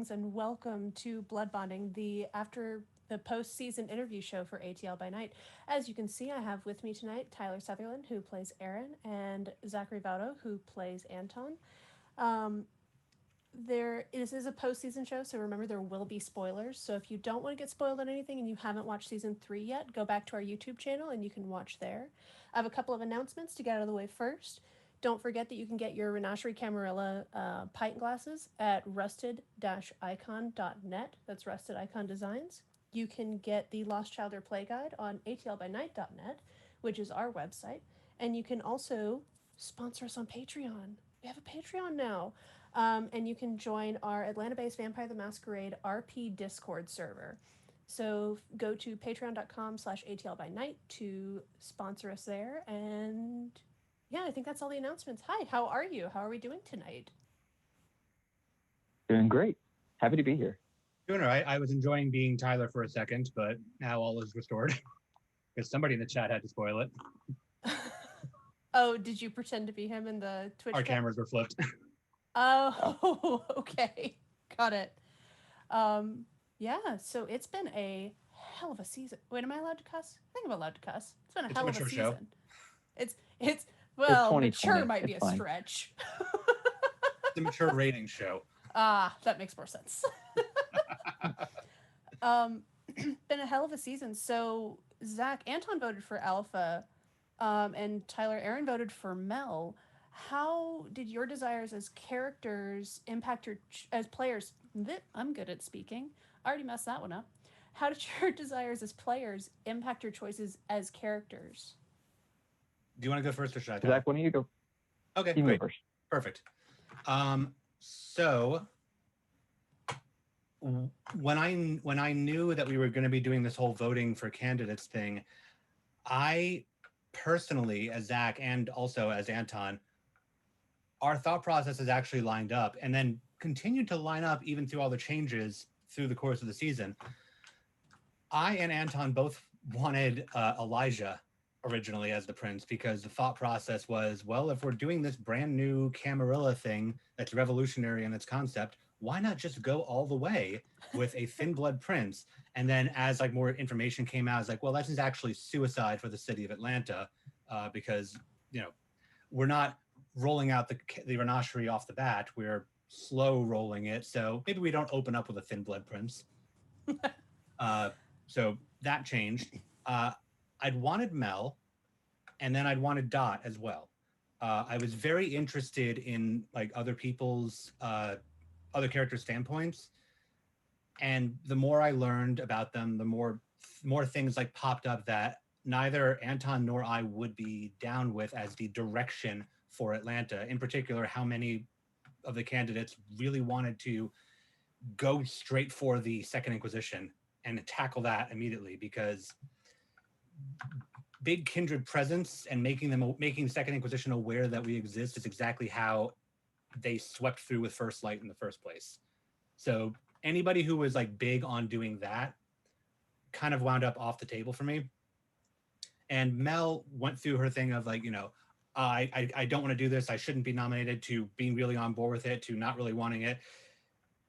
darlings, and welcome to Blood Bonding, the post-season interview show for ATL by Night. As you can see, I have with me tonight Tyler Sutherland, who plays Aaron, and Zachary Vaudo, who plays Anton. Um, this is a post-season show, so remember there will be spoilers. So if you don't want to get spoiled on anything and you haven't watched season 3 yet, go back to our YouTube channel and you can watch there. I have a couple of announcements to get out of the way first. Don't forget that you can get your Renashery Camarilla pint glasses at rusted-icon.net. That's Rusted Icon Designs. You can get the Lost Childer Play Guide on atlbynight.net, which is our website. And you can also sponsor us on Patreon. We have a Patreon now. And you can join our Atlanta-based Vampire the Masquerade RP Discord server. So go to patreon.com/atlbynight to sponsor us there. And yeah, I think that's all the announcements. Hi, how are you? How are we doing tonight? Doing great. Happy to be here. Doing all right. I was enjoying being Tyler for a second, but now all is restored because somebody in the chat had to spoil it. Oh, did you pretend to be him in the Twitch Our cameras were flipped. Oh, okay. Got it. Yeah, so it's been a hell of a season. Wait, am I allowed to cuss? I think I'm allowed to cuss. It's been a hell of a season. Show. It's well, mature might be a stretch. The mature rating show. Ah, that makes more sense. Been a hell of a season. So Zach, Anton voted for Alpha, and Tyler, Aaron voted for Mel. How did your desires as characters impact your as players? I'm good at speaking. I already messed that one up. How did your desires as players impact your choices as characters? Do you want to go first or should I? Zach, why don't you go? Okay, you great. Go first. Perfect. So when I knew that we were going to be doing this whole voting for candidates thing, I personally, as Zach and also as Anton, our thought process is actually lined up and then continued to line up even through all the changes through the course of the season. I and Anton both wanted Elijah originally as the prince because the thought process was, well, if we're doing this brand new Camarilla thing that's revolutionary in its concept, why not just go all the way with a thin blood prince? And then as like more information came out, it's like, well, that's actually suicide for the city of Atlanta because, you know, we're not rolling out the Renashery off the bat. We're slow rolling it. So maybe we don't open up with a thin blood prince. So that changed. I'd wanted Mel, and then I'd wanted Dot as well. I was very interested in like other people's, other characters' standpoints. And the more I learned about them, the more things like popped up that neither Anton nor I would be down with as the direction for Atlanta. In particular, how many of the candidates really wanted to go straight for the Second Inquisition and tackle that immediately, because big kindred presence and making Second Inquisition aware that we exist is exactly how they swept through with First Light in the first place. So anybody who was like big on doing that kind of wound up off the table for me. And Mel went through her thing of like, you know, I don't want to do this. I shouldn't be nominated, to being really on board with it, to not really wanting it.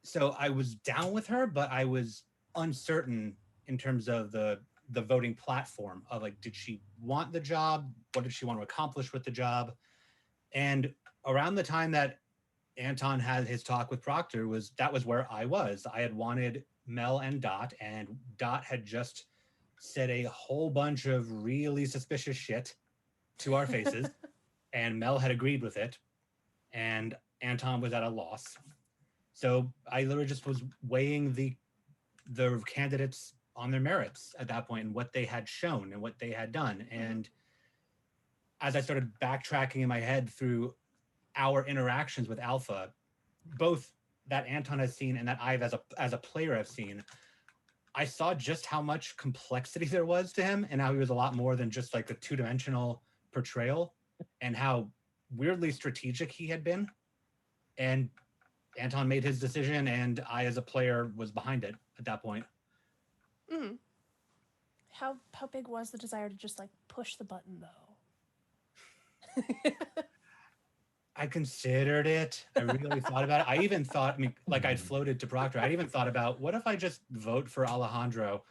So I was down with her, but I was uncertain in terms of the voting platform of like, did she want the job? What did she want to accomplish with the job? And around the time that Anton had his talk with Proctor that was where I was. I had wanted Mel and Dot had just said a whole bunch of really suspicious shit to our faces. And Mel had agreed with it, and Anton was at a loss. So I literally just was weighing the candidates on their merits at that point and what they had shown and what they had done. And as I started backtracking in my head through our interactions with Alpha, both that Anton has seen and that I've as a player have seen, I saw just how much complexity there was to him and how he was a lot more than just like the two-dimensional portrayal, and how weirdly strategic he had been. And Anton made his decision, and I as a player was behind it at that point. Mm. How big was the desire to just like push the button though? I considered it. I really thought about it. I even thought, I mean, like I'd floated to Proctor. I even thought about what if I just vote for Alejandro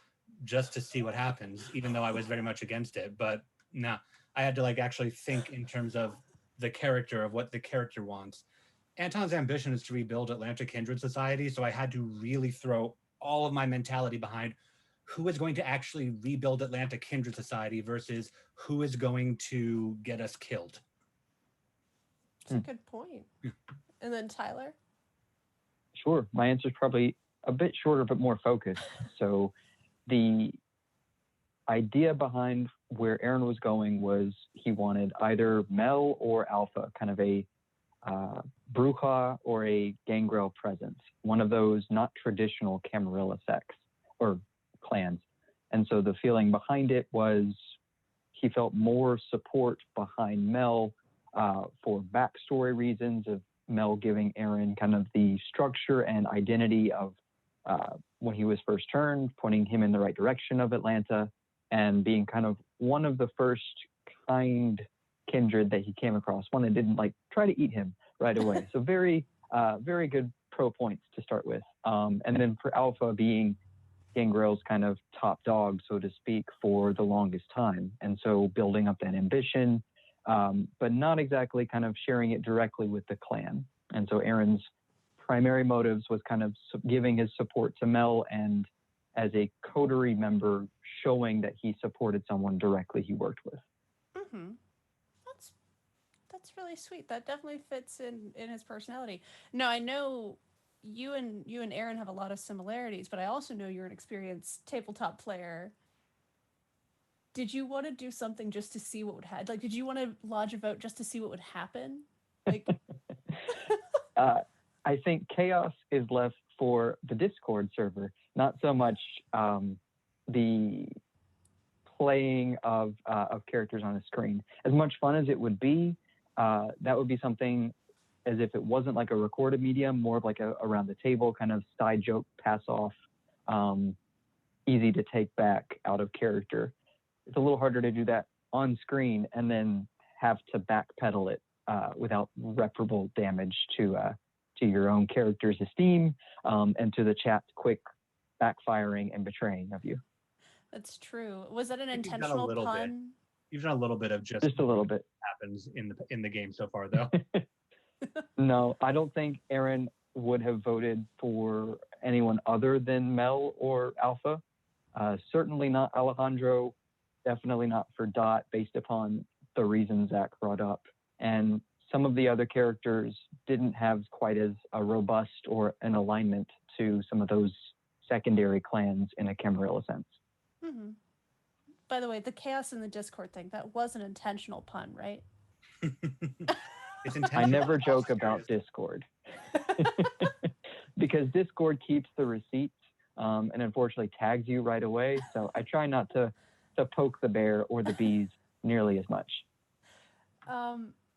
just to see what happens, even though I was very much against it. But no, I had to like actually think in terms of the character of what the character wants. Anton's ambition is to rebuild Atlantic Kindred Society, so I had to really throw all of my mentality behind who is going to actually rebuild Atlantic Kindred Society versus who is going to get us killed. It's a good point. And then Tyler? Sure. My answer is probably a bit shorter, but more focused. So the idea behind where Aaron was going was he wanted either Mel or Alpha, kind of a Bruja or a Gangrel presence, one of those not traditional Camarilla sects or clans. And so the feeling behind it was he felt more support behind Mel for backstory reasons of Mel giving Aaron kind of the structure and identity of when he was first turned, pointing him in the right direction of Atlanta, and being kind of one of the first kind kindred that he came across, one that didn't like try to eat him right away. So very good pro points to start with. And then for Alpha being Gangrel's kind of top dog, so to speak, for the longest time. And so building up that ambition, but not exactly kind of sharing it directly with the clan. And so Aaron's primary motives was kind of giving his support to Mel, and as a coterie member, showing that he supported someone directly he worked with. Mm-hmm. That's really sweet. That definitely fits in his personality. No, I know you and Aaron have a lot of similarities, but I also know you're an experienced tabletop player. Did you want to do something just to see what would happen? Like, did you want to lodge a vote just to see what would happen? Like, I think chaos is left for the Discord server, not so much the playing of characters on a screen. As much fun as it would be, that would be something as if it wasn't like a recorded medium, more of like a around the table kind of side joke, pass off, easy to take back out of character. It's a little harder to do that on screen and then have to backpedal it without reparable damage to your own character's esteem and to the chat's quick backfiring and betraying of you. That's true. Was that an intentional pun? You've done a little bit of just a little bit happens in the game so far, though. No, I don't think Aaron would have voted for anyone other than Mel or Alpha. Certainly not Alejandro. Definitely not for Dot, based upon the reasons Zach brought up. And some of the other characters didn't have quite as a robust or an alignment to some of those secondary clans in a Camarilla sense. Mm-hmm. By the way, the chaos in the Discord thing, that was an intentional pun, right? I never joke about Discord. Because Discord keeps the receipts and unfortunately tags you right away. So I try not to poke the bear or the bees nearly as much.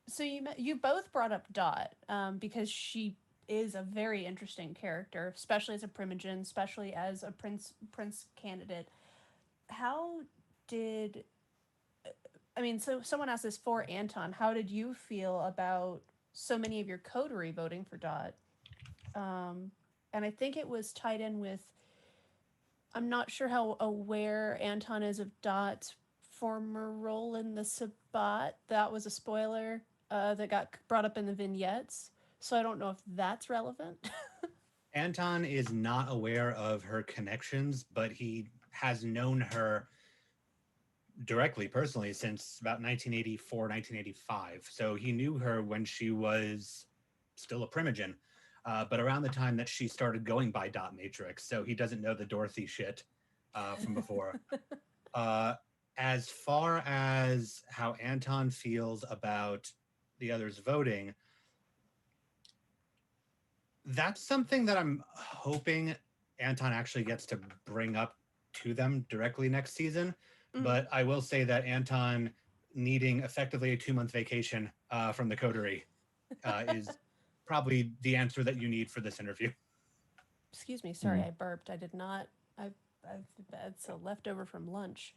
So you both brought up Dot because she is a very interesting character, especially as a primogen, especially as a prince candidate. How did, I mean, so someone asked this for Anton. How did you feel about so many of your coterie voting for Dot? And I think it was tied in with, I'm not sure how aware Anton is of Dot's former role in the Sabbat. That was a spoiler that got brought up in the vignettes. So I don't know if that's relevant. Anton is not aware of her connections, but he has known her directly, personally, since about 1984, 1985. So he knew her when she was still a primogen, but around the time that she started going by Dot Matrix. So he doesn't know the Dorothy shit from before. As far as how Anton feels about the others voting, that's something that I'm hoping Anton actually gets to bring up to them directly next season. But I will say that Anton needing effectively a 2-month vacation from the coterie is probably the answer that you need for this interview. Excuse me, sorry, I burped. I did not. I've had some leftover from lunch.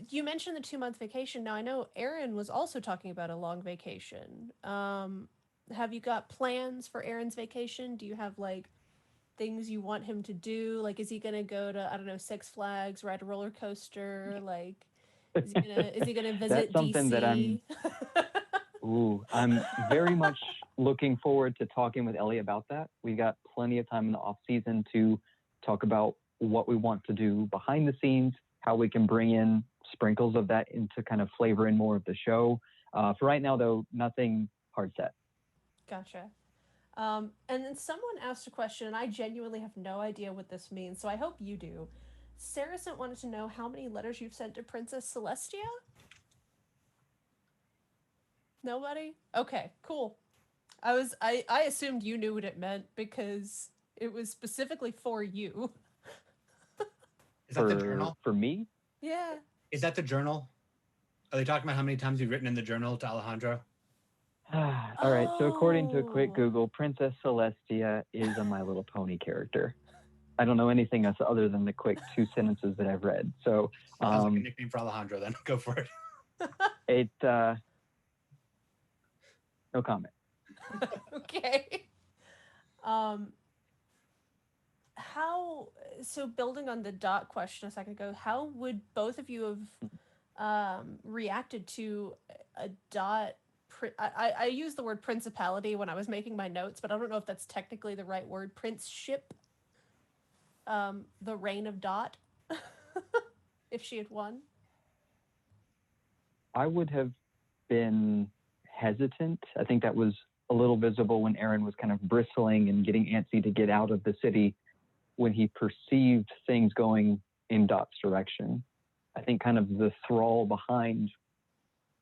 you mentioned the 2-month vacation. Now I know Aaron was also talking about a long vacation. Have you got plans for Aaron's vacation? Do you have like things you want him to do? Like, is he gonna go to, I don't know, Six Flags, ride a roller coaster? Like, is he gonna That's visit something that DC? I'm very much looking forward to talking with Ellie about that. We got plenty of time in the off season to talk about what we want to do behind the scenes, how we can bring in sprinkles of that into kind of flavor in more of the show. For right now, though, nothing hard set. Gotcha. And then someone asked a question, and I genuinely have no idea what this means, so I hope you do. Saracen wanted to know how many letters you've sent to Princess Celestia? Nobody? Okay, cool. I assumed you knew what it meant because it was specifically for you. Is that the journal? For me? Yeah. Is that the journal? Are they talking about how many times you've written in the journal to Alejandro? All right. So according to a quick Oh. Google, Princess Celestia is a My Little Pony character. I don't know anything else other than the quick 2 sentences that I've read. So Sounds like a nickname for Alejandro. Then go for it. it no comment. Okay. How, so building on the dot question a second ago, how would both of you have reacted to a dot? I used the word principality when I was making my notes, but I don't know if that's technically the right word. Princeship. The reign of Dot. If she had won. I would have been hesitant. I think that was a little visible when Aaron was kind of bristling and getting antsy to get out of the city when he perceived things going in Dot's direction. I think kind of the thrall behind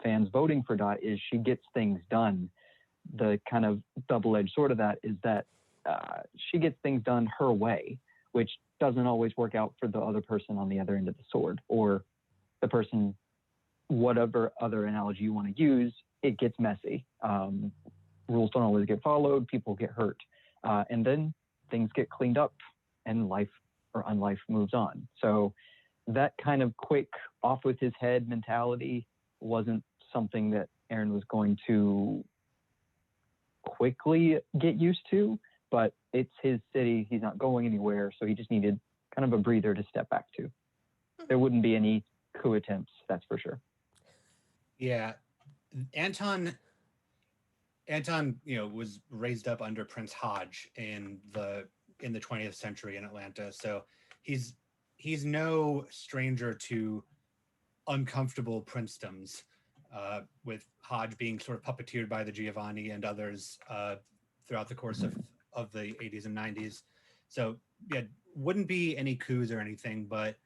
fans voting for Dot is she gets things done. The kind of double-edged sword of that is that she gets things done her way, which doesn't always work out for the other person on the other end of the sword, or the person, whatever other analogy you want to use, it gets messy. Rules don't always get followed, people get hurt. And then things get cleaned up and life or unlife moves on. So that kind of quick off with his head mentality wasn't something that Aaron was going to quickly get used to, but it's his city. He's not going anywhere. So he just needed kind of a breather to step back to. There wouldn't be any coup attempts, that's for sure. Yeah. Anton, was raised up under Prince Hodge in the 20th century in Atlanta. So he's no stranger to uncomfortable princedoms, with Hodge being sort of puppeteered by the Giovanni and others throughout the course of the 80s and 90s. So yeah, wouldn't be any coups or anything, but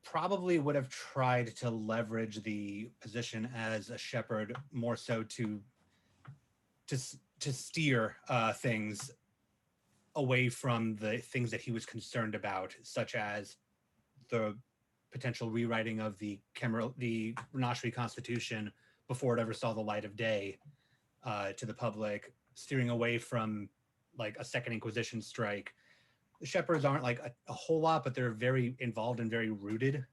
probably would have tried to leverage the position as a shepherd more so to steer things away from the things that he was concerned about, such as the potential rewriting of the Renashri Constitution before it ever saw the light of day to the public, steering away from like a Second Inquisition strike. The Shepherds aren't like a whole lot, but they're very involved and very rooted.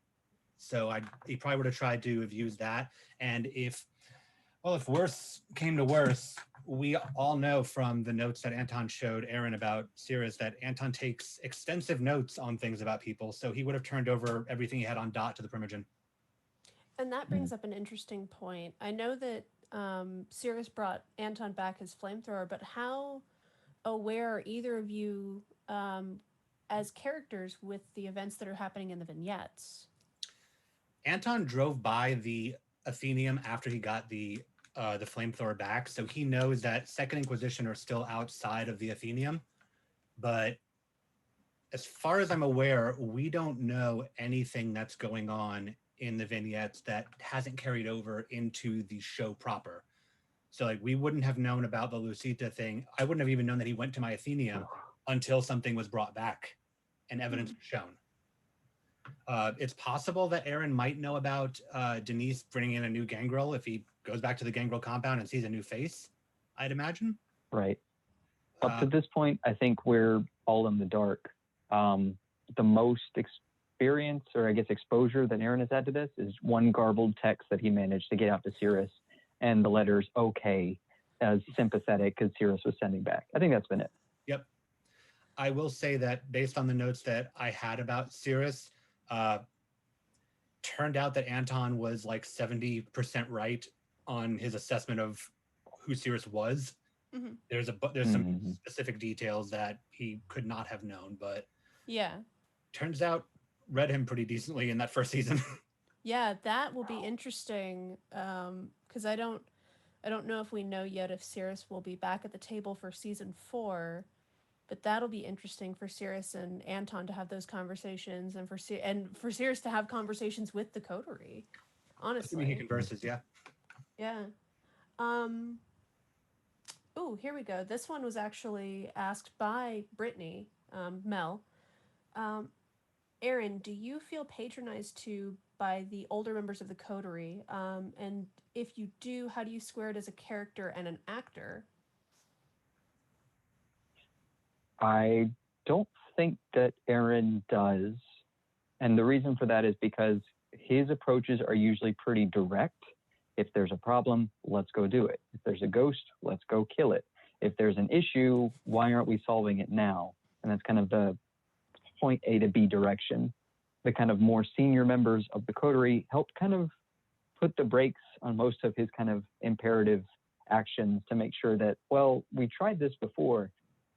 So he probably would have tried to have used that. And if worse came to worse, we all know from the notes that Anton showed Aaron about Cirrus that Anton takes extensive notes on things about people. So he would have turned over everything he had on Dot to the Primogen. And that brings up an interesting point. I know that Cirrus brought Anton back his flamethrower, but how aware are either of you as characters with the events that are happening in the vignettes? Anton drove by the Athenium after he got the flamethrower back, so he knows that Second Inquisition are still outside of the Athenium. But as far as I'm aware, we don't know anything that's going on in the vignettes that hasn't carried over into the show proper. So like we wouldn't have known about the Lucita thing. I wouldn't have even known that he went to my Athenium until something was brought back and evidence was shown. It's possible that Aaron might know about Denise bringing in a new gangrel if he goes back to the gangrel compound and sees a new face, I'd imagine. Right. Up to this point, I think we're all in the dark. The most experience, or I guess exposure, that Aaron has had to this is one garbled text that he managed to get out to Cirrus, and the letters "okay" as sympathetic because Cirrus was sending back. I think that's been it. Yep. I will say that based on the notes that I had about Cirrus, turned out that Anton was like 70% right on his assessment of who Cirrus was. Mm-hmm. There's some specific details that he could not have known, but yeah, turns out read him pretty decently in that first season. Yeah, that will be interesting. Because I don't know if we know yet if Cirrus will be back at the table for season 4, but that'll be interesting for Cirrus and Anton to have those conversations, and for Cirrus to have conversations with the coterie. Honestly, assuming he converses, yeah. Yeah. Oh, here we go. This one was actually asked by Brittany, Mel. Aaron, do you feel patronized by the older members of the coterie? And if you do, how do you square it as a character and an actor? I don't think that Aaron does. And the reason for that is because his approaches are usually pretty direct. If there's a problem, let's go do it. If there's a ghost, let's go kill it. If there's an issue, why aren't we solving it now? And that's kind of the point A to B direction. The kind of more senior members of the coterie helped kind of put the brakes on most of his kind of imperative actions to make sure that, well, we tried this before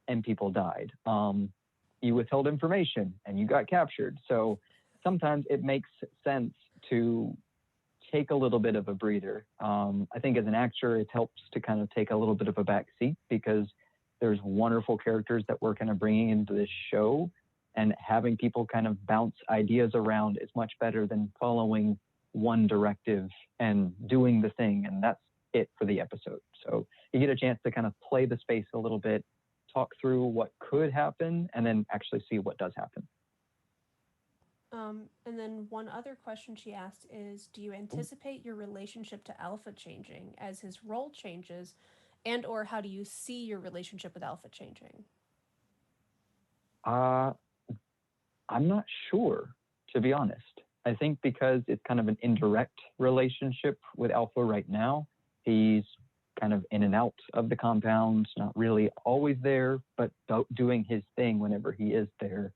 and people died. You withheld information and you got captured. So sometimes it makes sense to take a little bit of a breather. I think as an actor, it helps to kind of take a little bit of a back seat because there's wonderful characters that we're kind of bringing into this show, and having people kind of bounce ideas around is much better than following one directive and doing the thing. And that's it for the episode. So you get a chance to kind of play the space a little bit, talk through what could happen, and then actually see what does happen. And then one other question she asked is, do you anticipate your relationship to Alpha changing as his role changes, and or how do you see your relationship with Alpha changing? I'm not sure, to be honest. I think because it's kind of an indirect relationship with Alpha right now, he's kind of in and out of the compound, not really always there, but doing his thing whenever he is there.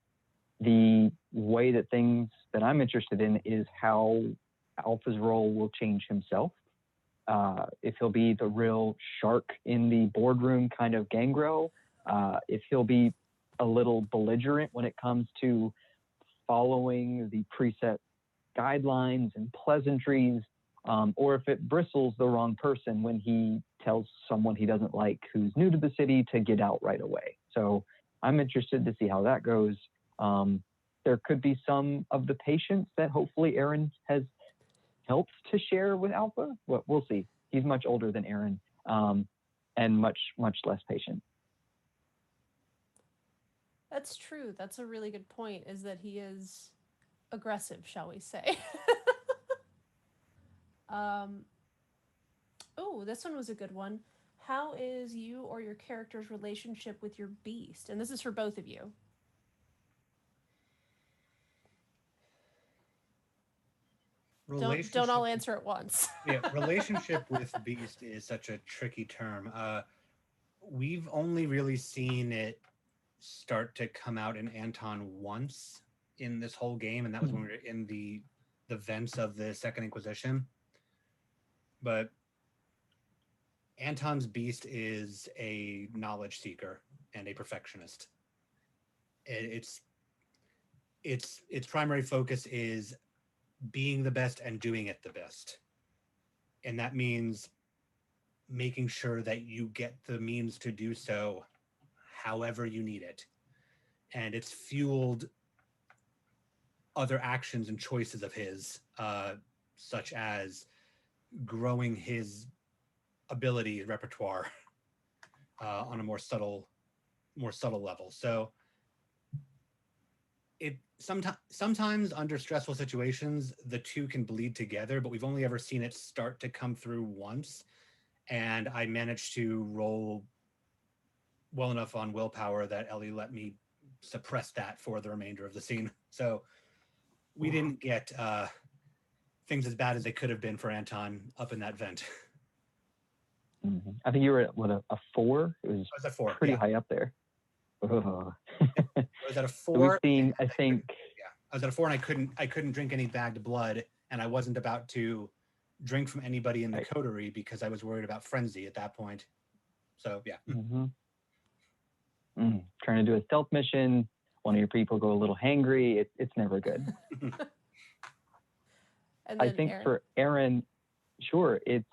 The way that things that I'm interested in is how Alpha's role will change himself. If he'll be the real shark in the boardroom kind of gangrel, if he'll be a little belligerent when it comes to following the preset guidelines and pleasantries, or if it bristles the wrong person when he tells someone he doesn't like who's new to the city to get out right away. So I'm interested to see how that goes. There could be some of the patience that hopefully Aaron has helped to share with Alpha. Well, we'll see. He's much older than Aaron, and much, much less patient. That's true. That's a really good point, is that he is aggressive, shall we say. Oh, this one was a good one. How is you or your character's relationship with your beast? And this is for both of you. Don't all answer at once. Yeah, relationship with beast is such a tricky term. We've only really seen it start to come out in Anton once in this whole game, and that was when we were in the vents of the Second Inquisition. But Anton's beast is a knowledge seeker and a perfectionist. Its primary focus is being the best and doing it the best. And that means making sure that you get the means to do so however you need it. And it's fueled other actions and choices of his, such as growing his ability repertoire on a more subtle level. So it sometimes under stressful situations, the two can bleed together, but we've only ever seen it start to come through once. And I managed to roll well enough on willpower that Ellie let me suppress that for the remainder of the scene. So we didn't get things as bad as they could have been for Anton up in that vent. I think you were at what, a 4? It was I was at 4. pretty high up there. I was at a 4. So we've seen, I think. I was at a 4, and I couldn't drink any bagged blood, and I wasn't about to drink from anybody in the coterie because I was worried about frenzy at that point. So yeah. Trying to do a stealth mission, one of your people go a little hangry. It's never good. I think Aaron? For Aaron, sure, it's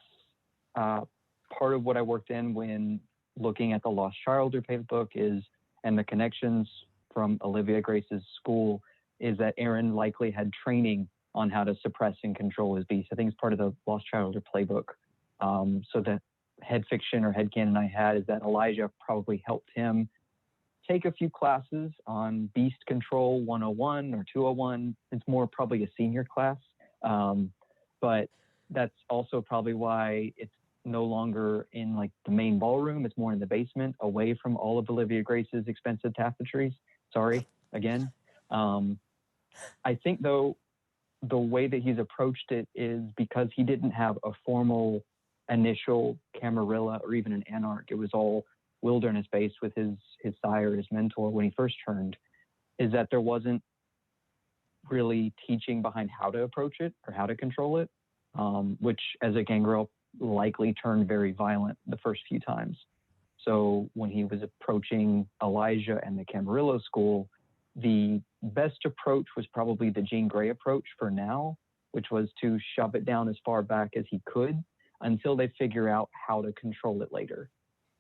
part of what I worked in when looking at the Lost Child playbook and the connections from Olivia Grace's school is that Aaron likely had training on how to suppress and control his beast. I think it's part of the Lost Child playbook. So the head fiction or head canon I had is that Elijah probably helped him take a few classes on Beast Control 101 or 201. It's more probably a senior class. But that's also probably why it's no longer in like the main ballroom. It's more in the basement, away from all of Olivia Grace's expensive tapestries. Sorry, again. I think, though, the way that he's approached it is because he didn't have a formal initial Camarilla or even an Anarch. It was all wilderness-based with his sire, his mentor, when he first turned, is that there wasn't really teaching behind how to approach it or how to control it, which as a gangrel likely turned very violent the first few times. So when he was approaching Elijah and the Camarillo school, the best approach was probably the Jean Grey approach for now, which was to shove it down as far back as he could until they figure out how to control it later.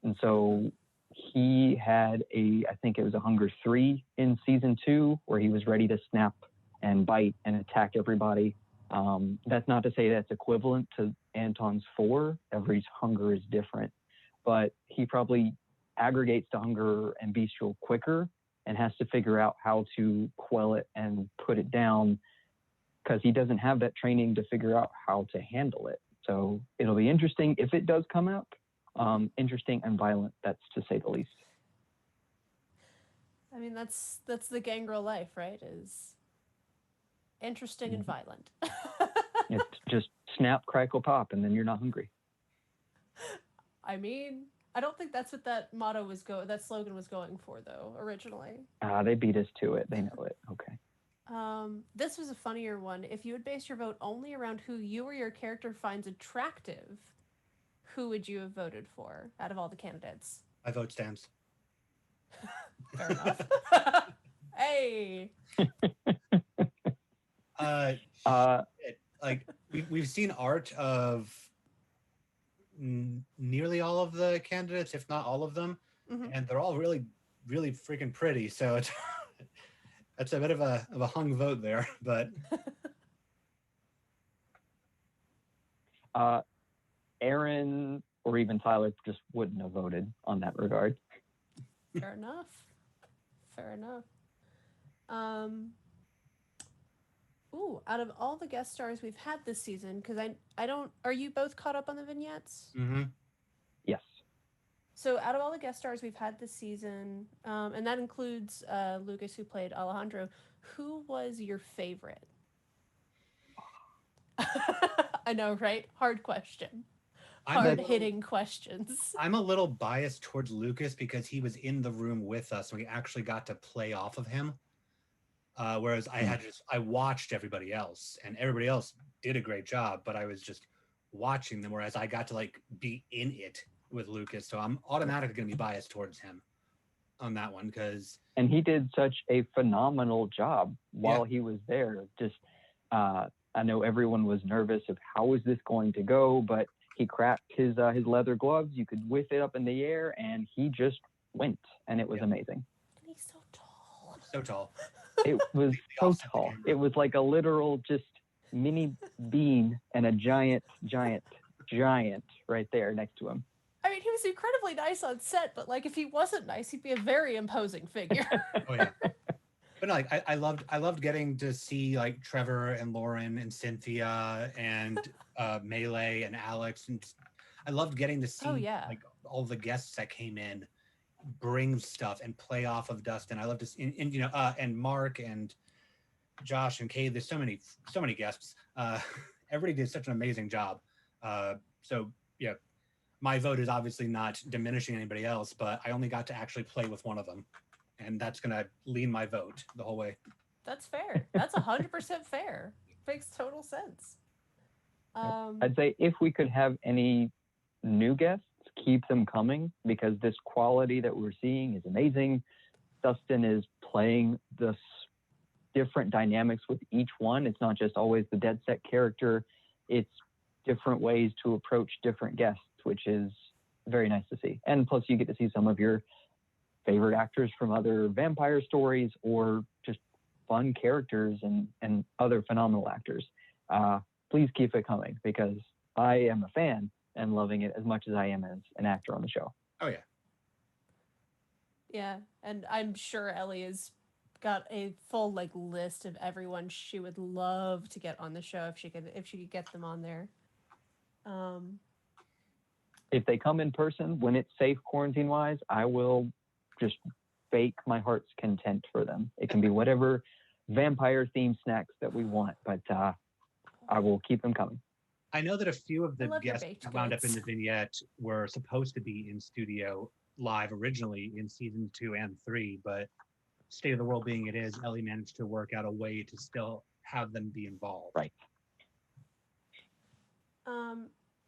And so he had I think it was a Hunger 3 in season 2, where he was ready to snap and bite and attack everybody. That's not to say that's equivalent to Anton's 4. Every hunger is different, but he probably aggregates to hunger and bestial quicker and has to figure out how to quell it and put it down because he doesn't have that training to figure out how to handle it. So it'll be interesting if it does come out. Interesting and violent, that's to say the least. I mean, that's the gangrel life, right? Is interesting and violent. It's just snap, crackle, pop, and then you're not hungry. I mean, I don't think that's what that that slogan was going for, though, originally. They beat us to it. They know it. Okay. This was a funnier one. If you would base your vote only around who you or your character finds attractive, who would you have voted for out of all the candidates? My vote stands. Fair enough. Hey. Like we've seen art of nearly all of the candidates, if not all of them, and they're all really, really freaking pretty. So it's that's a bit of a hung vote there, but. Aaron or even Tyler just wouldn't have voted on that regard. Fair enough. Out of all the guest stars we've had this season, because I don't, are you both caught up on the vignettes? Yes. So out of all the guest stars we've had this season, and that includes Lucas, who played Alejandro, who was your favorite? I know, right? Hard question. Hard-hitting questions. I'm a little biased towards Lucas because he was in the room with us and we actually got to play off of him. Whereas I watched everybody else, and everybody else did a great job, but I was just watching them, whereas I got to like be in it with Lucas. So I'm automatically going to be biased towards him on that one and he did such a phenomenal job while he was there. Just I know everyone was nervous of how is this going to go, but he cracked his leather gloves. You could whiff it up in the air, and he just went, and it was amazing. And he's so tall. So tall. It was so tall. It was like a literal just mini bean and a giant right there next to him. I mean, he was incredibly nice on set, but like if he wasn't nice, he'd be a very imposing figure. Oh yeah. But no, like I loved getting to see like Trevor and Lauren and Cynthia and Melee and Alex, and I loved getting to see like all the guests that came in bring stuff and play off of Dustin. I love to see, and Mark and Josh and Kay. There's so many guests. Everybody did such an amazing job. So yeah, my vote is obviously not diminishing anybody else, but I only got to actually play with one of them, and that's gonna lean my vote the whole way. That's fair. That's 100% fair. Makes total sense. Yep. I'd say if we could have any new guests, keep them coming, because this quality that we're seeing is amazing. Dustin is playing the different dynamics with each one. It's not just always the dead set character. It's different ways to approach different guests, which is very nice to see. And plus you get to see some of your favorite actors from other vampire stories or just fun characters and other phenomenal actors. Please keep it coming, because I am a fan and loving it as much as I am as an actor on the show. Oh yeah. Yeah, and I'm sure Ellie has got a full list of everyone she would love to get on the show if she could get them on there. If they come in person, when it's safe quarantine wise, I will just bake my heart's content for them. It can be whatever vampire themed snacks that we want, but I will keep them coming. I know that a few of the guests that wound up in the vignette were supposed to be in studio live originally in season 2 and 3, but state of the world being it is, Ellie managed to work out a way to still have them be involved. Right.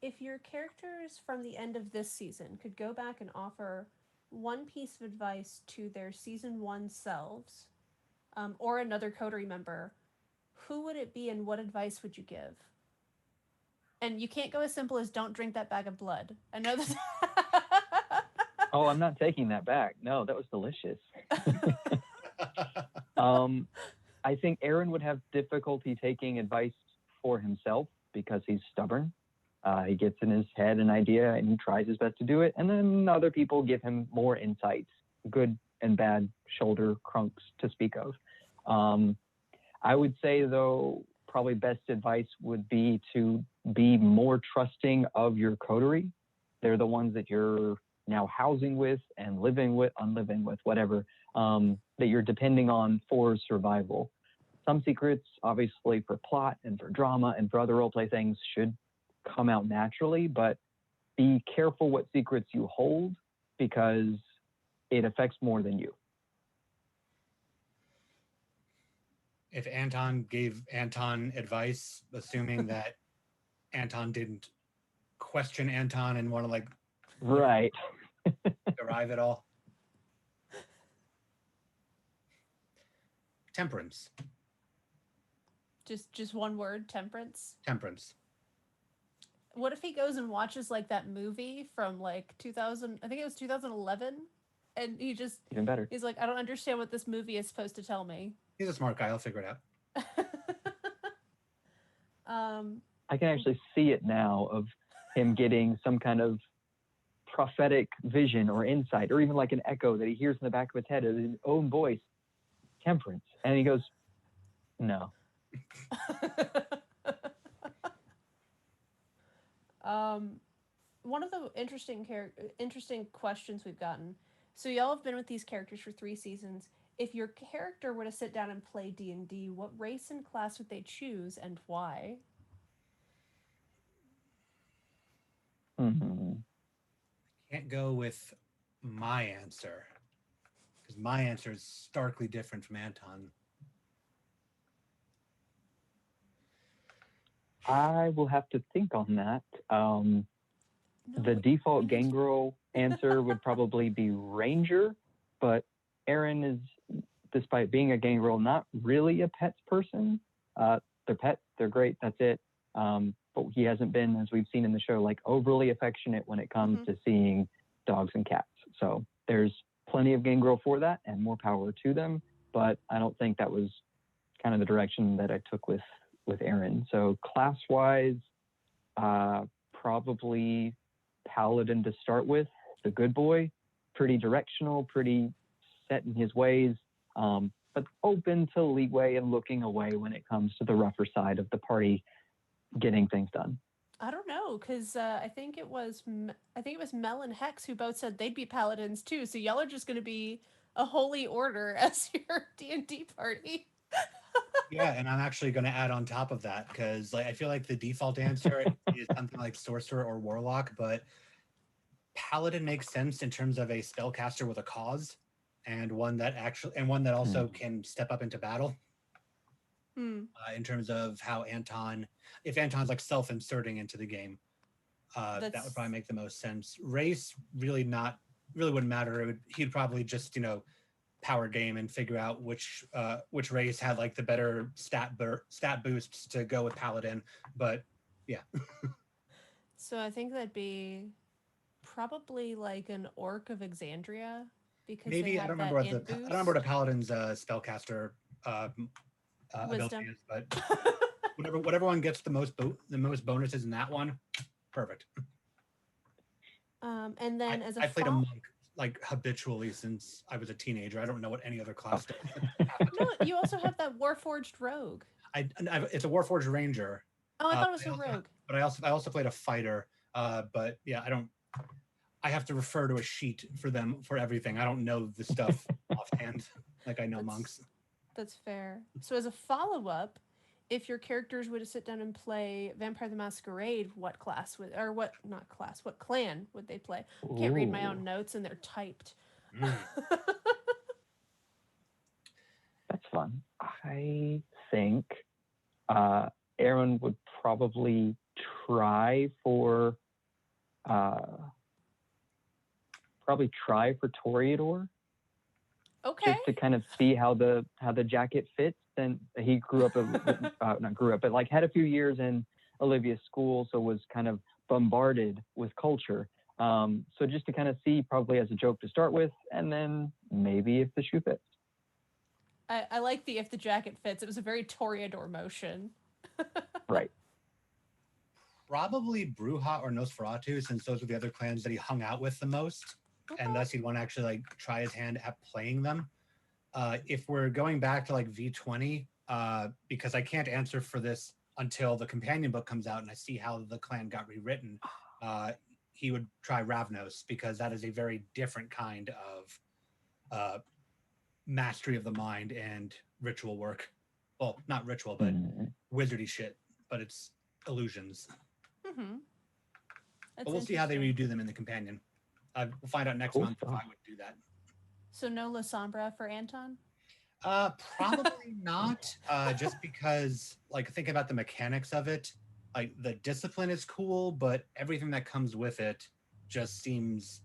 If your characters from the end of this season could go back and offer one piece of advice to their season 1 selves, or another coterie member, who would it be and what advice would you give? And you can't go as simple as don't drink that bag of blood. I know that. Oh, I'm not taking that back. No, that was delicious. I think Aaron would have difficulty taking advice for himself because he's stubborn. He gets in his head an idea and he tries his best to do it. And then other people give him more insights, good and bad shoulder crunks to speak of. I would say, though, probably best advice would be to be more trusting of your coterie. They're the ones that you're now housing with and living with, unliving with, whatever, that you're depending on for survival. Some secrets, obviously, for plot and for drama and for other roleplay things should come out naturally, but be careful what secrets you hold because it affects more than you. If Anton gave Anton advice, assuming that Anton didn't question Anton and want to right derive it all. Temperance. Just one word, temperance? Temperance. What if he goes and watches that movie from 2000, I think it was 2011, and he just even better. He's like, I don't understand what this movie is supposed to tell me. He's a smart guy. I'll figure it out. I can actually see it now of him getting some kind of prophetic vision or insight, or even an echo that he hears in the back of his head of his own voice, temperance. And he goes, no. One of the interesting questions we've gotten. So y'all have been with these characters for 3 seasons. If your character were to sit down and play D&D, what race and class would they choose and why? Mm-hmm. Can't go with my answer because my answer is starkly different from Anton. I will have to think on that. The default gangrel answer would probably be Ranger, but Aaron is, despite being a gangrel, not really a pets person. They're pets, they're great, that's it. But he hasn't been, as we've seen in the show, overly affectionate when it comes to seeing dogs and cats. So there's plenty of gangrel for that and more power to them, but I don't think that was kind of the direction that I took with Aaron. So class-wise, probably Paladin to start with, the good boy, pretty directional, pretty set in his ways, but open to leeway and looking away when it comes to the rougher side of the party getting things done. I don't know, because I think it was Mel and Hex who both said they'd be paladins too. So y'all are just going to be a holy order as your D&D party. Yeah, and I'm actually going to add on top of that because like I feel like the default answer is something like sorcerer or warlock, but paladin makes sense in terms of a spellcaster with a cause, and one that also can step up into battle. In terms of how if Anton's like self-inserting into the game, that would probably make the most sense. Race really wouldn't matter. He'd probably just power game and figure out which race had like the better stat boosts to go with paladin. But yeah. So I think that'd be probably like an orc of Exandria because they Maybe I don't have remember that what int I boost. don't remember what a paladin's spellcaster ability Wisdom. is, but whatever one gets the most bonuses in that one, perfect. And then as a I played a monk like habitually since I was a teenager. I don't know what any other class does. No, you also have that Warforged Rogue. It's a Warforged Ranger. Oh, I thought it was a rogue. But I also played a fighter. But yeah, I have to refer to a sheet for everything. I don't know the stuff offhand like I know monks. That's fair. So as a follow-up, if your characters were to sit down and play Vampire the Masquerade, what clan would they play? I can't read my own notes and they're typed. That's fun. I think Aaron would probably try for Toreador. Okay. Just to kind of see how the jacket fits. And he but like had a few years in Olivia's school, so was kind of bombarded with culture. So just to kind of see, probably as a joke to start with, and then maybe if the shoe fits. I like the if the jacket fits. It was a very Toreador motion. Right. Probably Bruja or Nosferatu, since those were the other clans that he hung out with the most. Okay. And thus he'd want to actually like try his hand at playing them. If we're going back to like V20, because I can't answer for this until the companion book comes out and I see how the clan got rewritten, he would try Ravnos because that is a very different kind of mastery of the mind and ritual work. Well, not ritual, but wizardy shit, but it's illusions. But we'll see how they redo them in the companion. We'll find out next month if I would do that. So no La Sombra for Anton? Probably not. Just because, like, think about the mechanics of it. Like, the discipline is cool, but everything that comes with it just seems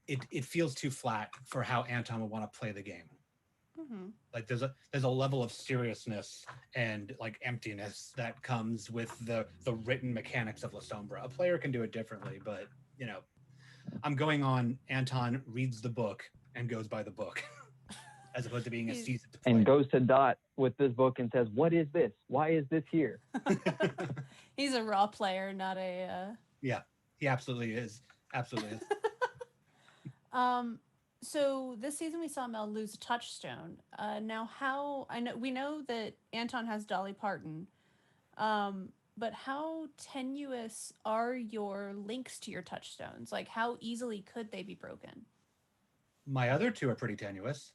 it feels too flat for how Anton would want to play the game. Like, there's a level of seriousness and like emptiness that comes with the written mechanics of La Sombra. A player can do it differently, but I'm going on Anton reads the book and goes by the book as opposed to being a seasoned player. And goes to Dot with this book and says, "What is this? Why is this here?" He's a raw player, not a... Yeah, he absolutely is. Absolutely is. So this season we saw Mel lose a touchstone. Now we know that Anton has Dolly Parton, but how tenuous are your links to your touchstones? Like, how easily could they be broken? My other two are pretty tenuous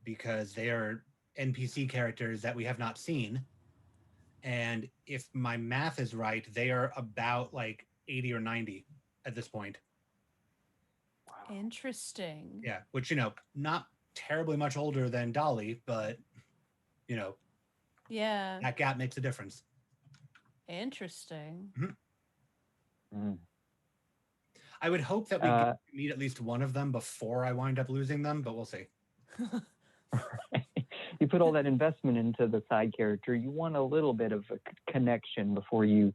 because they are NPC characters that we have not seen. And if my math is right, they are about like 80 or 90 at this point. Wow. Interesting. Yeah, which, not terribly much older than Dolly, but, yeah, that gap makes a difference. Interesting. I would hope that we meet at least one of them before I wind up losing them, but we'll see. Right. You put all that investment into the side character. You want a little bit of a connection before you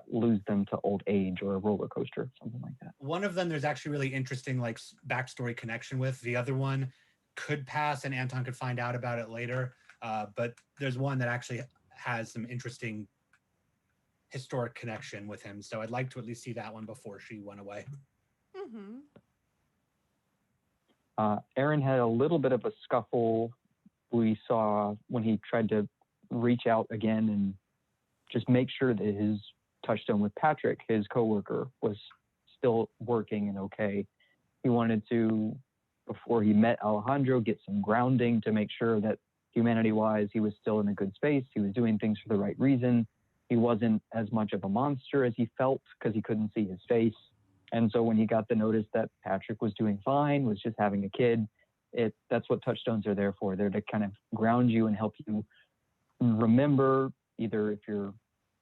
lose them to old age or a roller coaster, something like that. One of them there's actually really interesting like backstory connection with. The other one could pass and Anton could find out about it later. But there's one that actually has some interesting historic connection with him. So I'd like to at least see that one before she went away. Aaron had a little bit of a scuffle we saw when he tried to reach out again and just make sure that his touchstone with Patrick, his coworker, was still working and okay. He wanted to, before he met Alejandro, get some grounding to make sure that humanity-wise, he was still in a good space. He was doing things for the right reason. He wasn't as much of a monster as he felt because he couldn't see his face. And so when he got the notice that Patrick was doing fine, was just having a kid, that's what touchstones are there for. They're to kind of ground you and help you remember, either if you're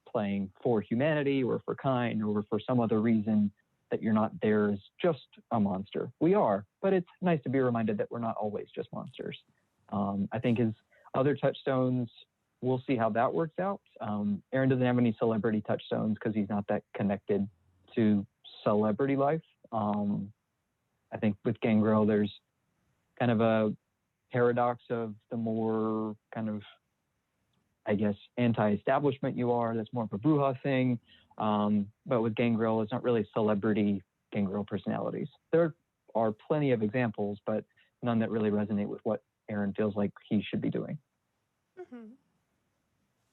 playing for humanity or for kind or for some other reason, that you're not there as just a monster. We are, but it's nice to be reminded that we're not always just monsters. I think his other touchstones, we'll see how that works out. Aaron doesn't have any celebrity touchstones because he's not that connected to celebrity life. I think with Gangrel, there's kind of a paradox of the more kind of, I guess, anti-establishment you are, that's more of a Bruja thing. But with Gangrel, it's not really celebrity Gangrel personalities. There are plenty of examples, but none that really resonate with what Aaron feels like he should be doing. Mm-hmm.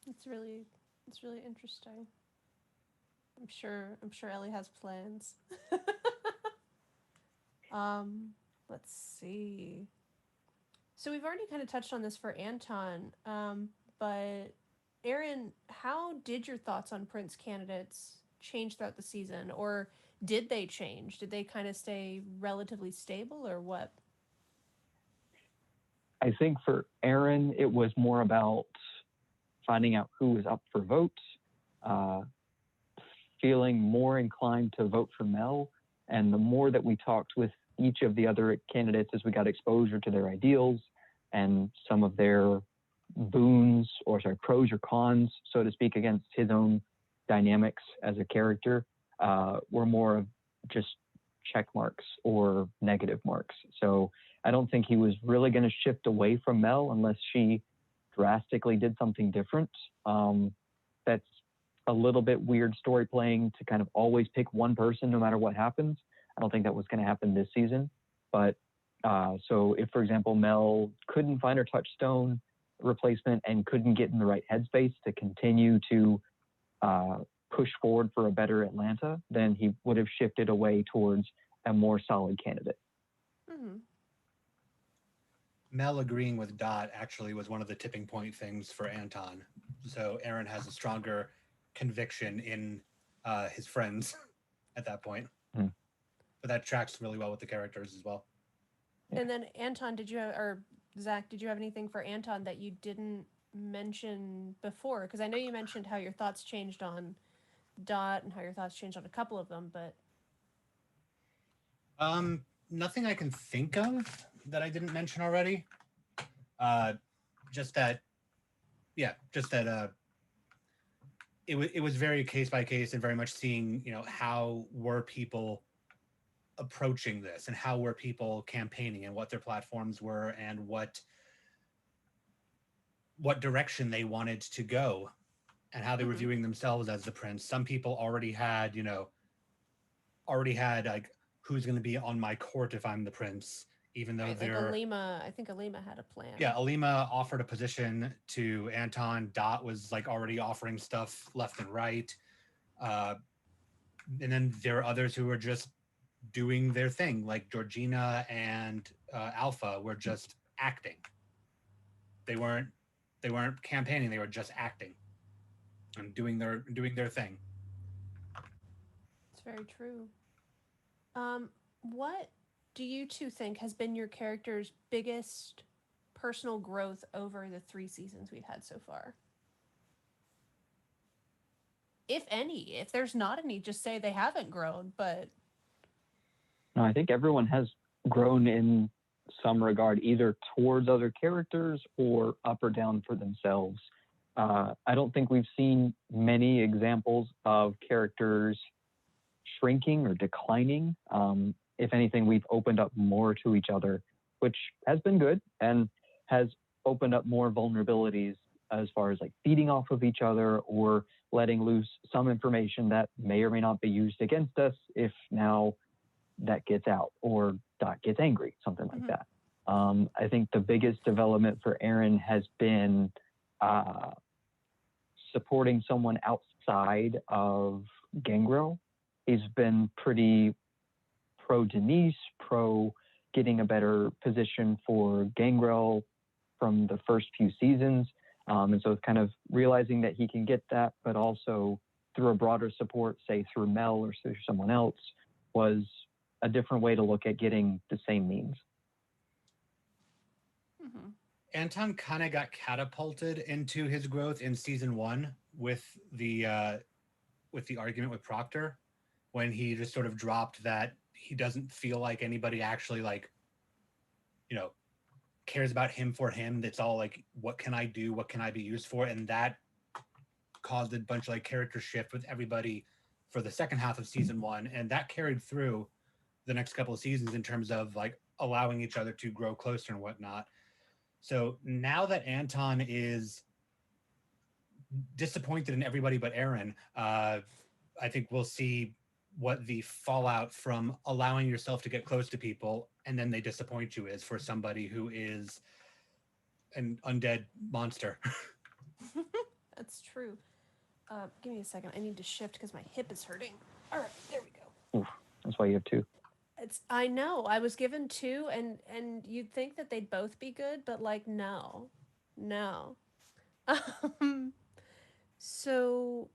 It's really interesting. I'm sure Ellie has plans. Let's see. So we've already kind of touched on this for Anton, but Aaron, how did your thoughts on Prince candidates change throughout the season, or did they change? Did they kind of stay relatively stable, or what? I think for Aaron, it was more about finding out who was up for votes, feeling more inclined to vote for Mel. And the more that we talked with each of the other candidates as we got exposure to their ideals and some of their boons, or sorry, pros or cons, so to speak, against his own dynamics as a character, were more of just check marks or negative marks. So I don't think he was really going to shift away from Mel unless she drastically did something different. That's a little bit weird story playing to kind of always pick one person no matter what happens. I don't think that was going to happen this season. But so if, for example, Mel couldn't find her touchstone replacement and couldn't get in the right headspace to continue to push forward for a better Atlanta, then he would have shifted away towards a more solid candidate. Mm-hmm. Mel agreeing with Dot actually was one of the tipping point things for Anton. So Aaron has a stronger conviction in his friends at that point. Mm. But that tracks really well with the characters as well. Yeah. And then Anton, or Zach, did you have anything for Anton that you didn't mention before? Because I know you mentioned how your thoughts changed on Dot and how your thoughts changed on a couple of them, but nothing I can think of that I didn't mention already. Just that it was very case by case and very much seeing, how were people approaching this and how were people campaigning and what their platforms were and what direction they wanted to go and how they were viewing themselves as the prince. Some people already had like, who's going to be on my court if I'm the prince, even though they're... I think Alima had a plan. Yeah, Alima offered a position to Anton. Dot was like already offering stuff left and right. And then there are others who were just doing their thing, like Georgina and Alpha were just acting. They weren't campaigning, they were just acting and doing their thing. It's very true. What do you two think has been your character's biggest personal growth over the 3 seasons we've had so far? If any. If there's not any, just say they haven't grown, but... No, I think everyone has grown in some regard, either towards other characters or up or down for themselves. I don't think we've seen many examples of characters shrinking or declining. If anything, we've opened up more to each other, which has been good and has opened up more vulnerabilities as far as like feeding off of each other or letting loose some information that may or may not be used against us if now that gets out or Dot gets angry, something like that. I think the biggest development for Aaron has been supporting someone outside of Gangrel. He's been pretty pro Denise, pro getting a better position for Gangrel, from the first few seasons. And so it's kind of realizing that he can get that, but also through a broader support, say through Mel or through someone else, was a different way to look at getting the same means. Mm-hmm. Anton kind of got catapulted into his growth in season 1 with the argument with Proctor, when he just sort of dropped that he doesn't feel like anybody actually like, you know, cares about him for him. That's all like, what can I do? What can I be used for? And that caused a bunch of like character shift with everybody for the second half of season 1, and that carried through the next couple of seasons in terms of like allowing each other to grow closer and whatnot. So now that Anton is disappointed in everybody but Aaron, I think we'll see what the fallout from allowing yourself to get close to people and then they disappoint you is for somebody who is an undead monster. That's true. Give me a second. I need to shift because my hip is hurting. All right, there we go. Oof, that's why you have 2. I know. I was given 2, and you'd think that they'd both be good, but like no. So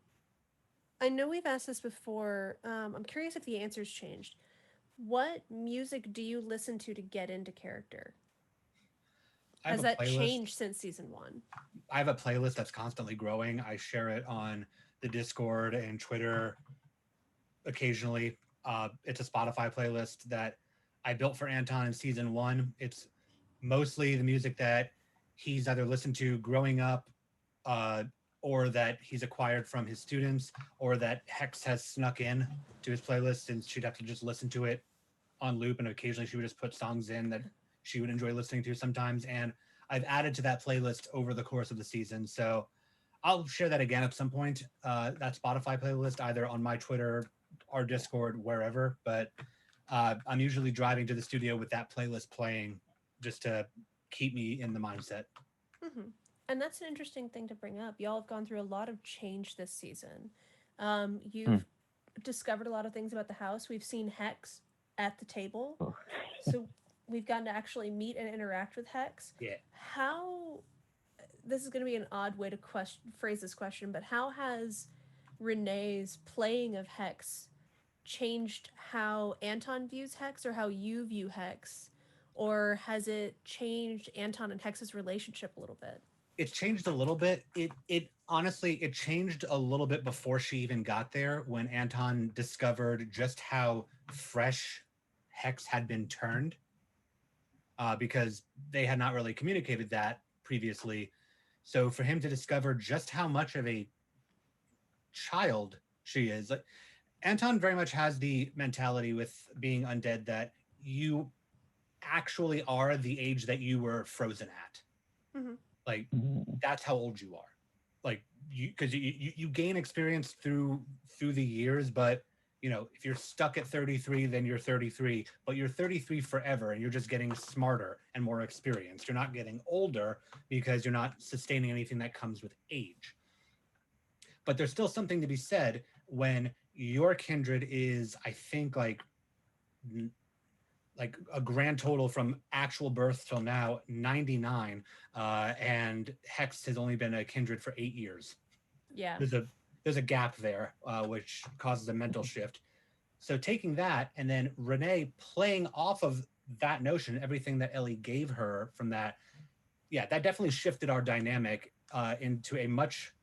I know we've asked this before. I'm curious if the answer's changed. What music do you listen to get into character? Has that changed since season 1? I have a playlist that's constantly growing. I share it on the Discord and Twitter occasionally. It's a Spotify playlist that I built for Anton in season 1. It's mostly the music that he's either listened to growing up, or that he's acquired from his students, or that Hex has snuck in to his playlist, and she'd have to just listen to it on loop. And occasionally she would just put songs in that she would enjoy listening to sometimes. And I've added to that playlist over the course of the season. So I'll share that again at some point, that Spotify playlist, either on my Twitter, our Discord, wherever. But I'm usually driving to the studio with that playlist playing just to keep me in the mindset. Mm-hmm. And that's an interesting thing to bring up. Y'all have gone through a lot of change this season. You've discovered a lot of things about the house. We've seen Hex at the table. Oh. So we've gotten to actually meet and interact with Hex. Yeah. How, this is going to be an odd way to phrase this question, but how has Renee's playing of Hex changed how Anton views Hex or how you view Hex? Or has it changed Anton and Hex's relationship a little bit? It's changed a little bit. It honestly, it changed a little bit before she even got there, when Anton discovered just how fresh Hex had been turned, because they had not really communicated that previously. So for him to discover just how much of a child she is, like, Anton very much has the mentality with being undead that you actually are the age that you were frozen at. Mm-hmm. Like, that's how old you are. Like, because you gain experience through the years, but you know, if you're stuck at 33, then you're 33, but you're 33 forever, and you're just getting smarter and more experienced. You're not getting older because you're not sustaining anything that comes with age. But there's still something to be said when your kindred is, I think, like a grand total from actual birth till now, 99, and Hex has only been a kindred for 8 years. Yeah. There's a gap there, which causes a mental shift. So taking that and then Renee playing off of that notion, everything that Ellie gave her from that, yeah, that definitely shifted our dynamic into a much.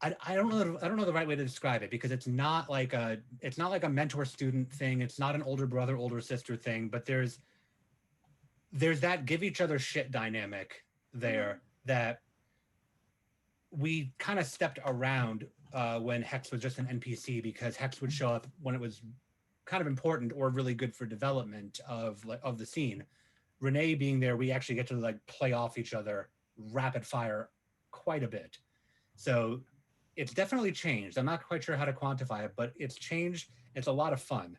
I don't know the right way to describe it, because it's not like a mentor student thing. It's not an older brother, older sister thing, but there's that give each other shit dynamic there that we kind of stepped around when Hex was just an NPC, because Hex would show up when it was kind of important or really good for development of the scene. Renee being there, we actually get to like play off each other rapid fire quite a bit. So it's definitely changed. I'm not quite sure how to quantify it, but it's changed. It's a lot of fun.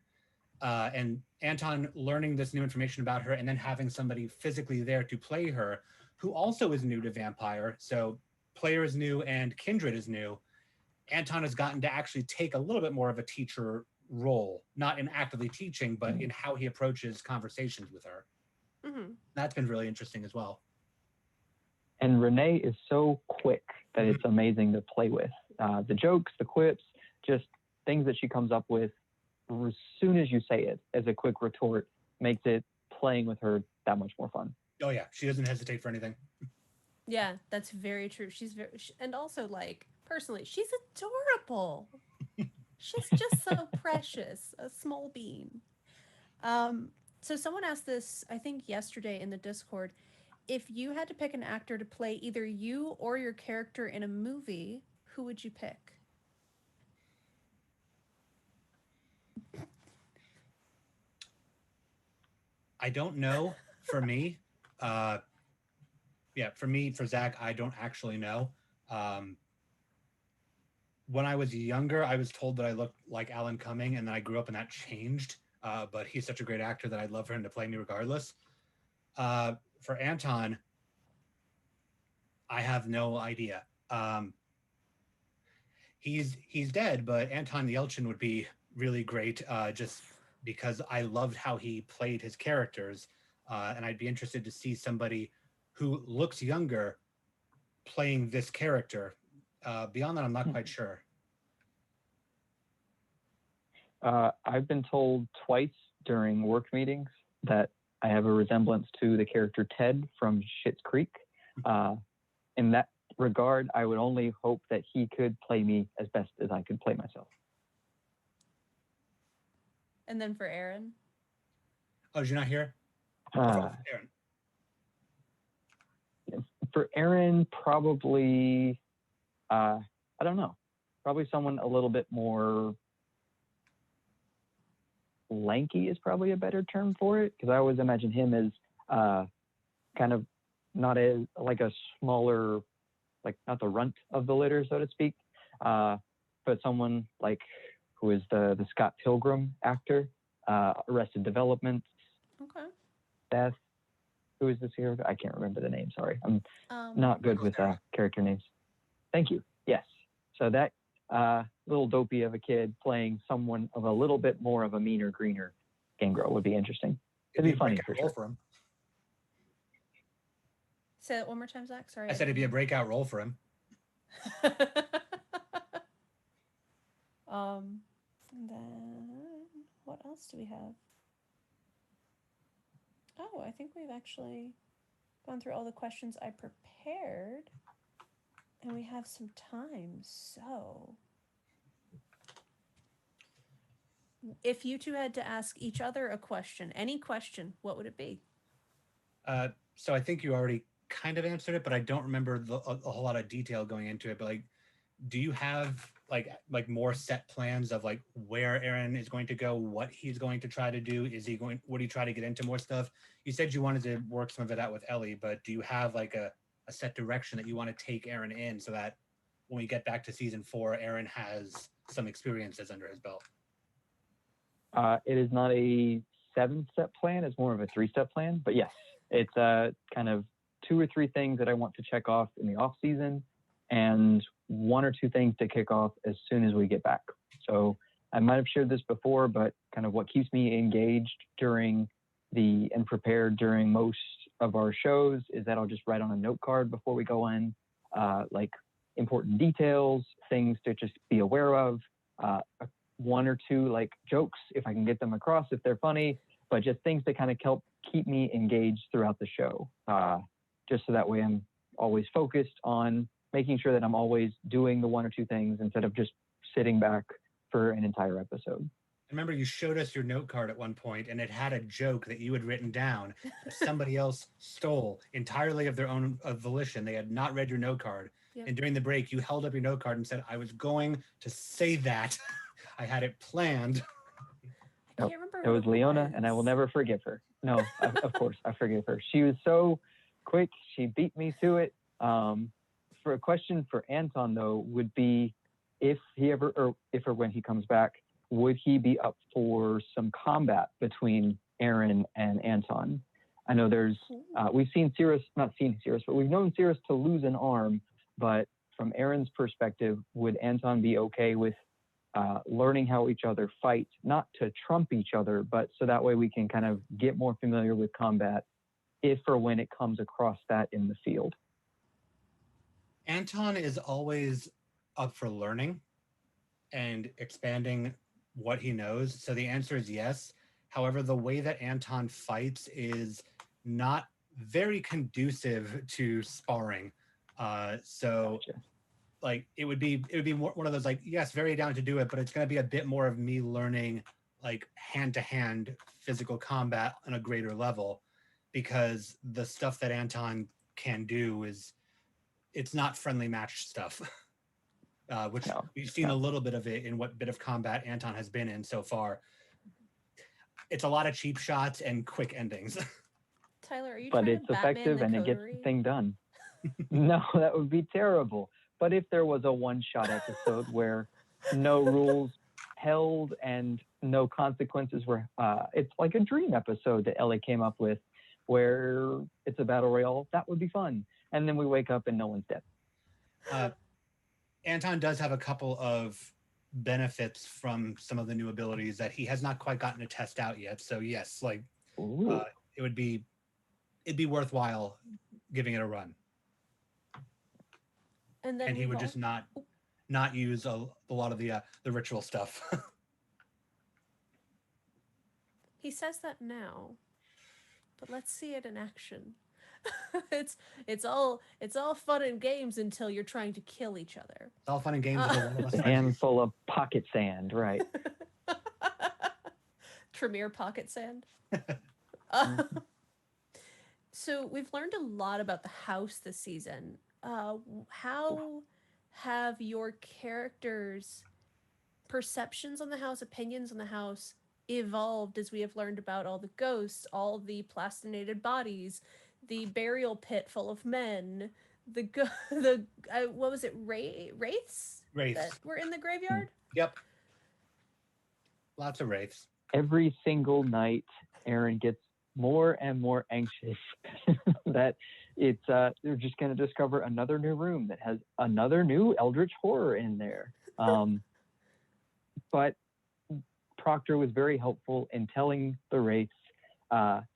And Anton learning this new information about her and then having somebody physically there to play her, who also is new to Vampire. So player is new and kindred is new. Anton has gotten to actually take a little bit more of a teacher role, not in actively teaching, but in how he approaches conversations with her. Mm-hmm. That's been really interesting as well. And Renee is so quick that it's amazing to play with. The jokes, the quips, just things that she comes up with as soon as you say it as a quick retort makes it playing with her that much more fun. Oh yeah, she doesn't hesitate for anything. Yeah, that's very true. She's very, and also like personally, she's adorable. She's just so precious, a small bean. Um, so someone asked this, I think yesterday in the Discord, if you had to pick an actor to play either you or your character in a movie, who would you pick? I don't know. For me, for Zach, I don't actually know. Um, when I was younger, I was told that I looked like Alan Cumming, and then I grew up and that changed. But he's such a great actor that I'd love for him to play me regardless. For Anton, I have no idea. He's dead, but Anton Yelchin would be really great, just because I loved how he played his characters, and I'd be interested to see somebody who looks younger playing this character. Beyond that, I'm not quite sure. I've been told twice during work meetings that I have a resemblance to the character Ted from Schitt's Creek. In that regard, I would only hope that he could play me as best as I could play myself. And then for Aaron? Oh, did you not hear? Aaron. For Aaron, probably, I don't know, probably someone a little bit more lanky is probably a better term for it, because I always imagine him as kind of not as like a smaller, like not the runt of the litter, so to speak, but someone like who is the Scott Pilgrim actor, Arrested Development. Okay. Beth, who is this here? I can't remember the name. Sorry, I'm not good with character names. Thank you. Yes. So that little dopey of a kid playing someone of a little bit more of a meaner, greener Gangrel would be interesting. It'd be funny for sure. For him. Say that one more time, Zach. Sorry. I said it'd be a breakout role for him. And then what else do we have? Oh, I think we've actually gone through all the questions I prepared, and we have some time. So, if you two had to ask each other a question, any question, what would it be? So I think you already kind of answered it, but I don't remember a whole lot of detail going into it. But like, do you have like more set plans of like where Aaron is going to go, what he's going to try to do? Would he try to get into more stuff? You said you wanted to work some of it out with Ellie, but do you have like a set direction that you want to take Aaron in so that when we get back to season 4, Aaron has some experiences under his belt? It is not a 7-step plan. It's more of a 3-step plan, but yes, it's kind of 2 or 3 things that I want to check off in the off season and 1 or 2 things to kick off as soon as we get back. So I might have shared this before, but kind of what keeps me engaged and prepared during most of our shows is that I'll just write on a note card before we go in, like important details, things to just be aware of, 1 or 2 like jokes if I can get them across if they're funny, but just things that kind of help keep me engaged throughout the show, just so that way I'm always focused on making sure that I'm always doing the 1 or 2 things instead of just sitting back for an entire episode. I remember you showed us your note card at one point, and it had a joke that you had written down that somebody else stole entirely of their own volition. They had not read your note card. Yep. And during the break, you held up your note card and said, I was going to say that. I had it planned. I can't remember. It was Leona, and I will never forgive her. No, of course, I forgive her. She was so quick. She beat me to it. For a question for Anton, though, would be if or when he comes back, would he be up for some combat between Aaron and Anton? I know we've known Cirrus to lose an arm, but from Aaron's perspective, would Anton be okay with learning how each other fight, not to trump each other, but so that way we can kind of get more familiar with combat if or when it comes across that in the field. Anton is always up for learning and expanding what he knows. So the answer is yes. However, the way that Anton fights is not very conducive to sparring. So Gotcha. like it would be more, one of those like, yes, very down to do it, but it's going to be a bit more of me learning like hand to hand physical combat on a greater level, because the stuff that Anton can do is, it's not friendly match stuff. Which No, we've seen a no. little bit of it in what bit of combat Anton has been in so far. It's a lot of cheap shots and quick endings. Tyler, are you But trying it's to Batman effective the and it gets the coterie? thing done. No, that would be terrible. But if there was a one-shot episode where no rules held and no consequences were, it's like a dream episode that Ellie came up with, where it's a battle royale. That would be fun. And then we wake up and no one's dead. Anton does have a couple of benefits from some of the new abilities that he has not quite gotten to test out yet. So yes, like Ooh. it would be, it'd be worthwhile giving it a run. And then And he we've would all just not use a lot of the ritual stuff. he says that now, but let's see it in action. It's all fun and games until you're trying to kill each other. It's all fun and games until one of Just us a finds you. handful of pocket sand, right? Tremere pocket sand. Mhm. So we've learned a lot about the house this season. How have your characters' perceptions on the house, opinions on the house evolved as we have learned about all the ghosts, all the plastinated bodies, the burial pit full of men, the what was it, wraiths that Wraiths. were in the graveyard? Yep. Lots of wraiths. Every single night, Aaron gets more and more anxious that it's they're just going to discover another new room that has another new eldritch horror in there. But Proctor was very helpful in telling the wraiths,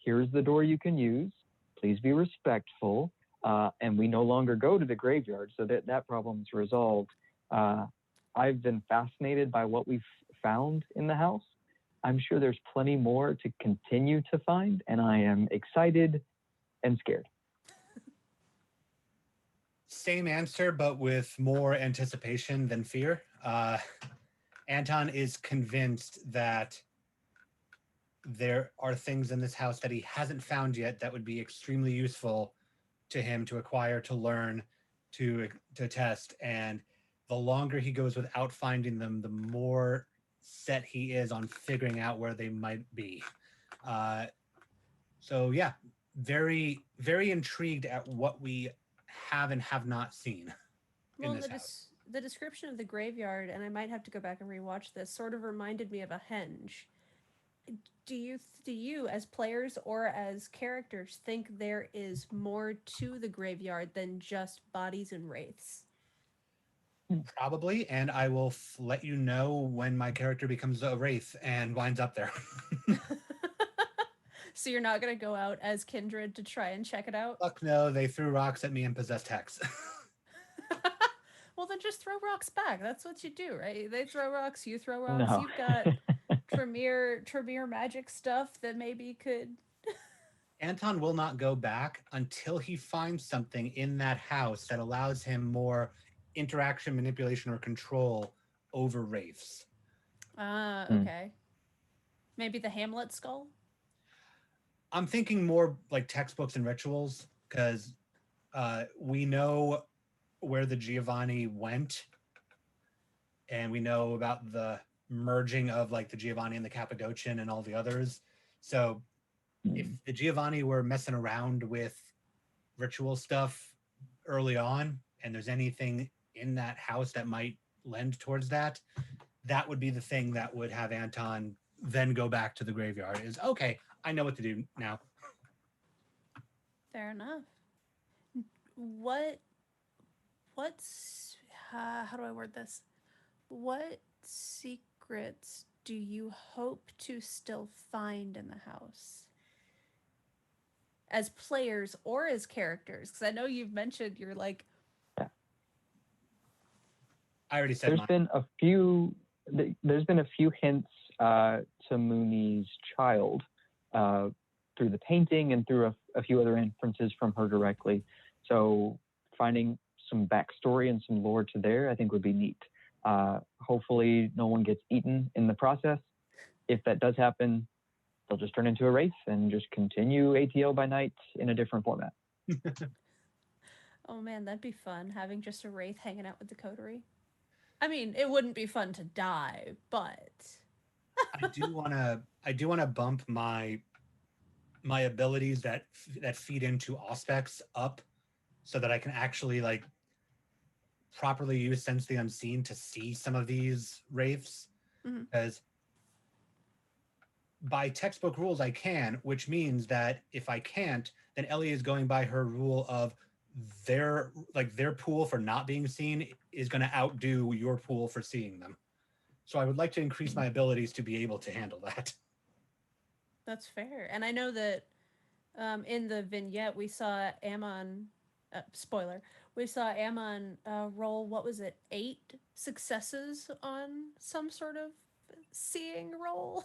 here's the door you can use. Please be respectful. And we no longer go to the graveyard, so that problem's resolved. I've been fascinated by what we've found in the house. I'm sure there's plenty more to continue to find, and I am excited and scared. Same answer, but with more anticipation than fear. Anton is convinced that there are things in this house that he hasn't found yet that would be extremely useful to him to acquire, to learn, to test. And the longer he goes without finding them, the more set he is on figuring out where they might be. So yeah, very, very intrigued at what we have and have not seen Well, in this house. the description of the graveyard, and I might have to go back and rewatch this, sort of reminded me of a henge. Do you as players or as characters think there is more to the graveyard than just bodies and wraiths? Probably, and I will let you know when my character becomes a wraith and winds up there. So you're not gonna go out as Kindred to try and check it out? Fuck no, they threw rocks at me and possessed Hex. Well, then just throw rocks back. That's what you do, right? They throw rocks, you throw rocks. No. You've got Tremere magic stuff that maybe could. Anton will not go back until he finds something in that house that allows him more interaction, manipulation, or control over wraiths. Ah, Hmm. okay. Maybe the Hamlet skull? I'm thinking more like textbooks and rituals, because we know where the Giovanni went, and we know about the merging of like the Giovanni and the Cappadocian and all the others. So if the Giovanni were messing around with ritual stuff early on, and there's anything in that house that might lend towards that, that would be the thing that would have Anton then go back to the graveyard. Is okay, I know what to do now. Fair enough. What's how do I word this? What secrets do you hope to still find in the house? as players or as characters? Because I know you've mentioned you're like, Yeah. I already said There's mine. been a few. There's been a few hints to Mooney's child uh, through the painting and through a few other inferences from her directly. So finding some backstory and some lore to there, I think would be neat. Hopefully, no one gets eaten in the process. If that does happen, they'll just turn into a wraith and just continue ATL by night in a different format. oh man, that'd be fun having just a wraith hanging out with the coterie. I mean, it wouldn't be fun to die, but I do wanna bump my abilities that feed into aspects up so that I can actually like properly use sense the unseen to see some of these wraiths, Mhm. because by textbook rules I can, which means that if I can't, then Ellie is going by her rule of their pool for not being seen is going to outdo your pool for seeing them. So I would like to increase my abilities to be able to handle that. That's fair. And I know that in the vignette we saw Ammon. Spoiler: we saw Ammon roll. What was it? 8 successes on some sort of seeing roll.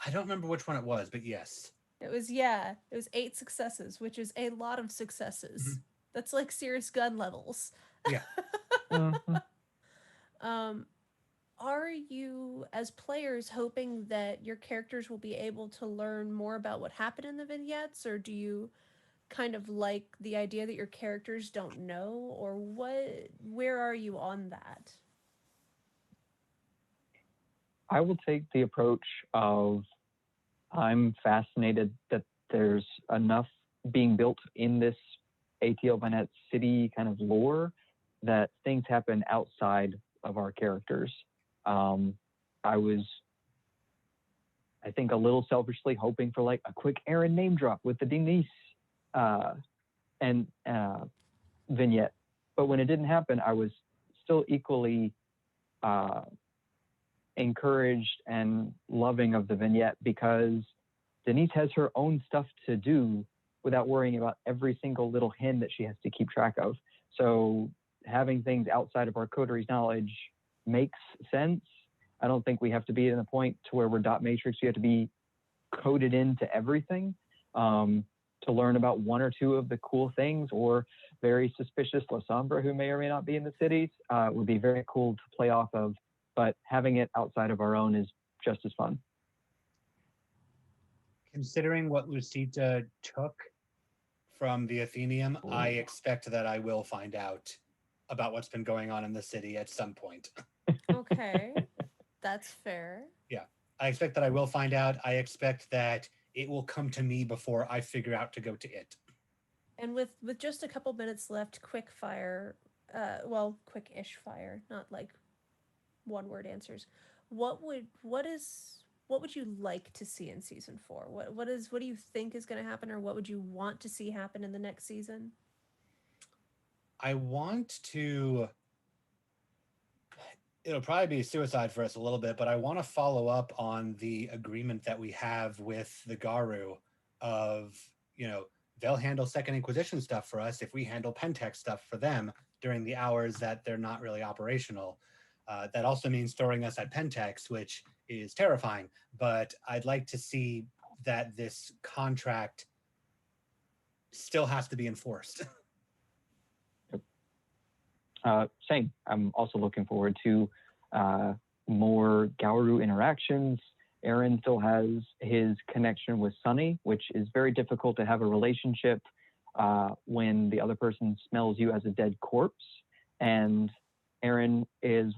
I don't remember which one it was, but yes. It was, yeah. It was 8 successes, which is a lot of Mhm. successes. That's like serious gun levels. Yeah. Mm-hmm. Um, are you, as players, hoping that your characters will be able to learn more about what happened in the vignettes, or do you kind of like the idea that your characters don't know, or what? Where are you on that? I will take the approach of I'm fascinated that there's enough being built in this ATL Vinet city kind of lore that things happen outside of our characters. I was, I think, a little selfishly hoping for like a quick Aaron name drop with the Denise uh, and vignette, but when it didn't happen, I was still equally uh, encouraged and loving of the vignette because Denise has her own stuff to do without worrying about every single little hen that she has to keep track of. So having things outside of our coteries knowledge makes sense. I don't think we have to be in a point to where we're dot matrix. You have to be coded into everything to learn about one or two of the cool things, or very suspicious La Sombra who may or may not be in the cities would be very cool to play off of. But having it outside of our own is just as fun. Considering what Lucita took from the Athenium, I expect that I will find out about what's been going on in the city at some point. Okay, that's fair. Yeah. I expect that I will find out. I expect that it will come to me before I figure out to go to it. And with just a couple minutes left, quick fire. Well, quick-ish fire, not like one-word answers. What would you like to see in season 4? What do you think is going to happen, or what would you want to see happen in the next season? I want to. It'll probably be suicide for us a little bit, but I want to follow up on the agreement that we have with the Garu of, you know, they'll handle Second Inquisition stuff for us if we handle Pentex stuff for them during the hours that they're not really operational. That also means storing us at Pentex, which is terrifying, but I'd like to see that this contract still has to be enforced. Same. I'm also looking forward to more Gauru interactions. Aaron still has his connection with Sunny, which is very difficult to have a relationship when the other person smells you as a dead corpse. And Aaron is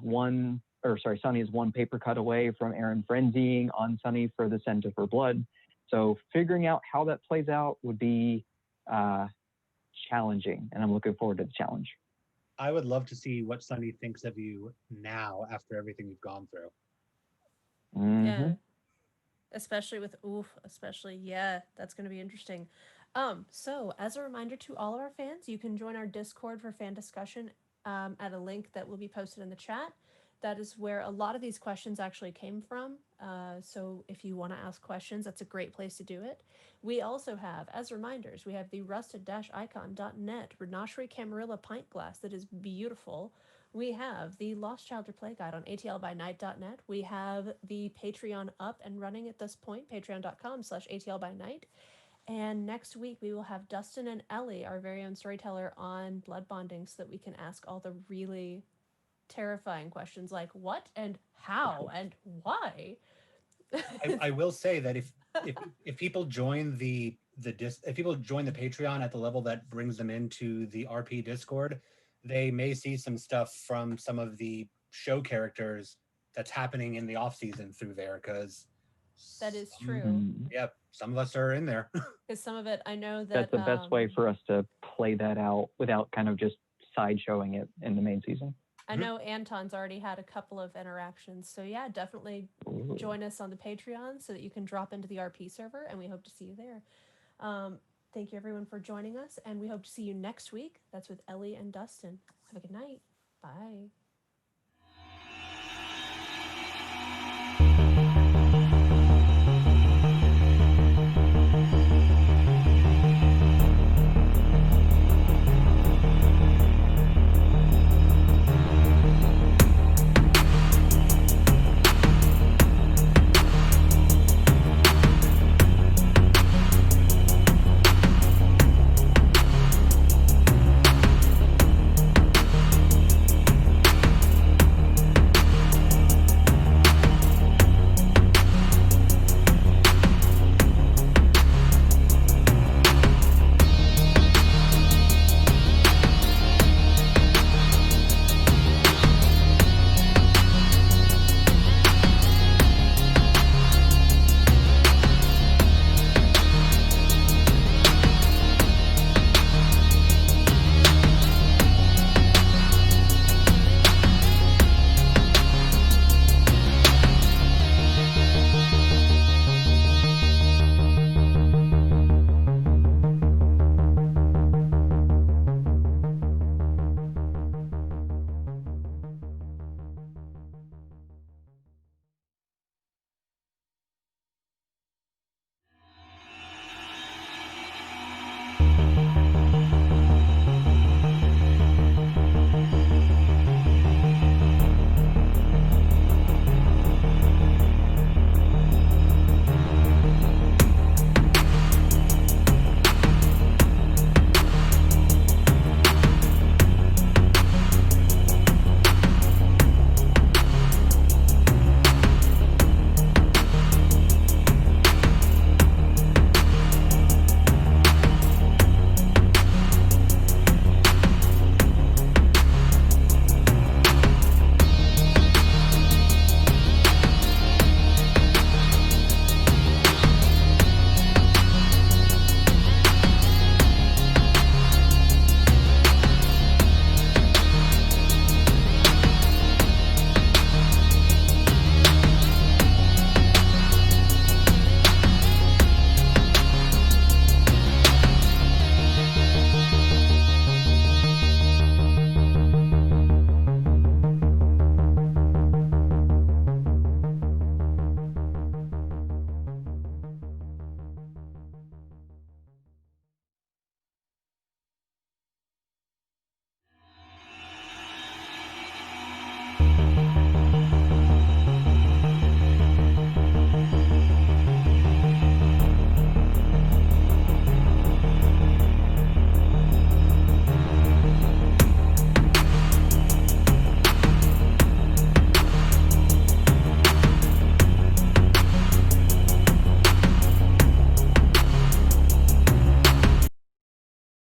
Sunny is one paper cut away from Aaron frenzying on Sunny for the scent of her blood. So figuring out how that plays out would be challenging, and I'm looking forward to the challenge. I would love to see what Sunny thinks of you now after everything you've gone through. Mm-hmm. Yeah, especially with oof, especially, yeah, that's going to be interesting. So as a reminder to all of our fans, you can join our Discord for fan discussion at a link that will be posted in the chat. that is where a lot of these questions actually came from. So if you want to ask questions, that's a great place to do it. We also have, as reminders, we have the rusted-icon.net Renashri Camarilla pint glass that is beautiful. We have the Lost Child Replay Guide on atlbynight.net. We have the Patreon up and running at this point, patreon.com/atlbynight. And next week we will have Dustin and Ellie, our very own storyteller, on blood bonding so that we can ask all the really terrifying questions like what and how and why. I will say that if people join if people join the Patreon at the level that brings them into the RP Discord, they may see some stuff from some of the show characters that's happening in the off season through there, because That is some, true. yeah, some of us are in there. Because some of it, I know that That's the best way for us to play that out without kind of just sideshowing it in the main season. I know Anton's already had a couple of interactions. So yeah, definitely join us on the Patreon so that you can drop into the RP server, and we hope to see you there. Thank you everyone for joining us, and we hope to see you next week. That's with Ellie and Dustin. Have a good night. Bye.